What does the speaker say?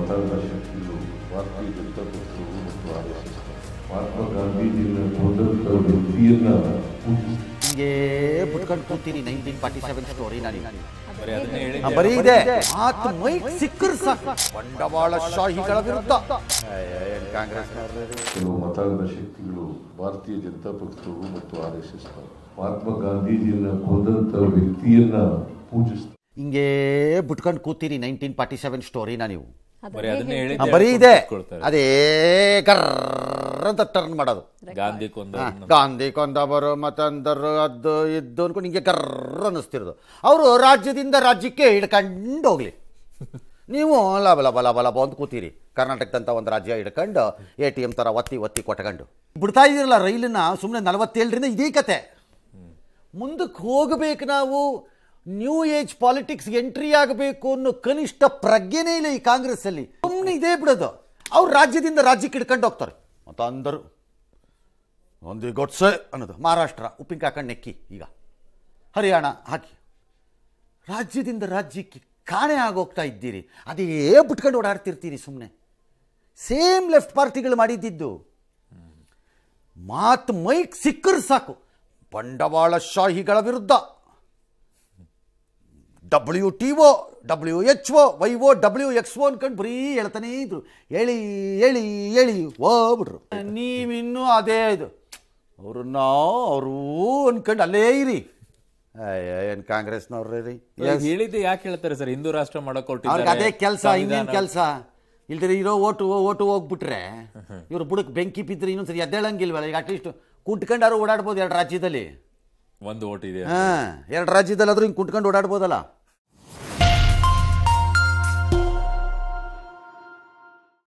ಮತಗಳ ಶಕ್ತಿಗಳು ಭಾರತೀಯ ಜನತಾ ಪಕ್ಷವು ಮತ್ತು RSS ಮಹಾತ್ಮ ಗಾಂಧೀಜಿನ ಹೋದಂಥ ವ್ಯಕ್ತಿಯನ್ನ ಹಿಂಗೆ ಬಿಟ್ಕೊಂಡು ಕೂತೀನಿ 1947 ಸ್ಟೋರಿ ನಾನು ಬರೀ ಇದೆ ಮಾತು ಮೈಕ್ ಸಿಕ್ಕರು ಸಾಕು ಬಂಡವಾಳಶಾಹಿಗಳ ವಿರುದ್ಧ ಕಾಂಗ್ರೆಸ್ ಕೆಲವು ಮತಗಳ ಶಕ್ತಿಗಳು ಭಾರತೀಯ ಜನತಾ ಪಕ್ಷವು ಮತ್ತು RSS ಮಹಾತ್ಮ ಗಾಂಧೀಜಿನ ಹೋದಂಥ ವ್ಯಕ್ತಿಯನ್ನ ಪೂಜಿಸ್ತಾರೆ. ಹಿಂಗೆ ಬಿಟ್ಕೊಂಡು ಕೂತೀನಿ 1947 ಸ್ಟೋರಿನ ನೀವು ಬರೀ ಇದೆ ಅದೇ ಕರ್ರ ಅಂತ ಟರ್ನ್ ಮಾಡೋದು. ಗಾಂಧಿ ಕೊಂದವರು ಮತ್ತಂದರು ಅದು ಇದ್ದು ಅನ್ಕೊಂಡು ಹಿಂಗೆ ಕರ್ರ ಅನ್ನಿಸ್ತಿರೋದು. ಅವರು ರಾಜ್ಯದಿಂದ ರಾಜ್ಯಕ್ಕೆ ಹಿಡ್ಕೊಂಡು ಹೋಗ್ಲಿ, ನೀವು ಲಬ ಲಬ ಲಬ ಲಬ ಅಂತ ಕೂತೀರಿ. ಕರ್ನಾಟಕದಂತ ಒಂದು ರಾಜ್ಯ ಹಿಡ್ಕೊಂಡು ATM ಥರ ಒತ್ತಿ ಕೊಟ್ಕೊಂಡು ಬಿಡ್ತಾ ಇದ್ದೀರಲ್ಲ ರೈಲನ್ನ. ಸುಮ್ಮನೆ 47ರಿಂದ ಇದೇ ಕತೆ. ಮುಂದಕ್ಕೆ ಹೋಗಬೇಕು ನಾವು. ನ್ಯೂ ಏಜ್ ಪಾಲಿಟಿಕ್ಸ್ಗೆ ಎಂಟ್ರಿ ಆಗಬೇಕು ಅನ್ನೋ ಕನಿಷ್ಠ ಪ್ರಜ್ಞೆನೇ ಇಲ್ಲ ಈ ಕಾಂಗ್ರೆಸ್ಸಲ್ಲಿ. ಸುಮ್ಮನೆ ಇದೇ ಬಿಡೋದು. ಅವ್ರು ರಾಜ್ಯದಿಂದ ರಾಜ್ಯಕ್ಕೆ ಹಿಡ್ಕೊಂಡು ಹೋಗ್ತಾರೆ. ಮತ್ತು ಅಂದರು ಒಂದು ಗೊಡ್ಸೆ ಅನ್ನೋದು. ಮಹಾರಾಷ್ಟ್ರ ಉಪ್ಪಿನಕಾಯಿ ಹಾಕೊಂಡು ನೆಕ್ಕಿ, ಈಗ ಹರಿಯಾಣ ಹಾಕಿ ರಾಜ್ಯದಿಂದ ರಾಜ್ಯಕ್ಕೆ ಕಾಣೆ ಆಗೋಗ್ತಾ ಇದ್ದೀರಿ. ಅದೇ ಬಿಟ್ಕೊಂಡು ಓಡಾಡ್ತಿರ್ತೀರಿ ಸುಮ್ಮನೆ. ಸೇಮ್ ಲೆಫ್ಟ್ ಪಾರ್ಟಿಗಳು ಮಾಡಿದ್ದಿದ್ದು. ಮಾತು ಮೈಕ್ ಸಿಕ್ಕರು ಸಾಕು ಬಂಡವಾಳಶಾಹಿಗಳ ವಿರುದ್ಧ. WTO WHO YO WXO ಅನ್ಕೊಂಡು ಬರೀ ಹೇಳ್ತಾನೇ ಇದ್ರು. ಹೇಳಿ ಹೋಗ್ಬಿಟ್ರು. ನೀವಿನ್ನೂ ಅದೇ ಇದು ಅವರು ಅನ್ಕೊಂಡು ಅಲ್ಲೇ ಇರಿ. ಏನು ಕಾಂಗ್ರೆಸ್ನವ್ರಿ ಹೇಳಿದ್ದೆ ಯಾಕೆ ಹೇಳ್ತಾರೆ ಸರ್? ಹಿಂದೂ ರಾಷ್ಟ್ರ ಮಾಡಕ್ ಅವ್ರಿಗೆ ಅದೇ ಕೆಲಸ, ಇನ್ನೇನು ಕೆಲಸ ಇಲ್ದಿರ ಇರೋ ಓಟು ಹೋಗ್ಬಿಟ್ರೆ ಇವ್ರು ಬುಡಕ್ಕೆ ಬೆಂಕಿ ಬಿದ್ದರೆ ಇನ್ನೊಂದ್ಸರಿ ಎದ್ದೇಳಂಗಿಲ್ವಲ್ಲ. ಈಗ ಅಟ್ಲೀಸ್ಟ್ ಕುಂಟ್ಕೊಂಡಾರು ಓಡಾಡ್ಬೋದು. ಎರಡು ರಾಜ್ಯದಲ್ಲಿ ಒಂದು ಓಟ್ ಇದೆ. 2 ರಾಜ್ಯದಲ್ಲಿ ಆದ್ರೂ ಹಿಂಗೆ ಕುಂಟ್ಕೊಂಡು ಓಡಾಡ್ಬೋದಲ್ಲ.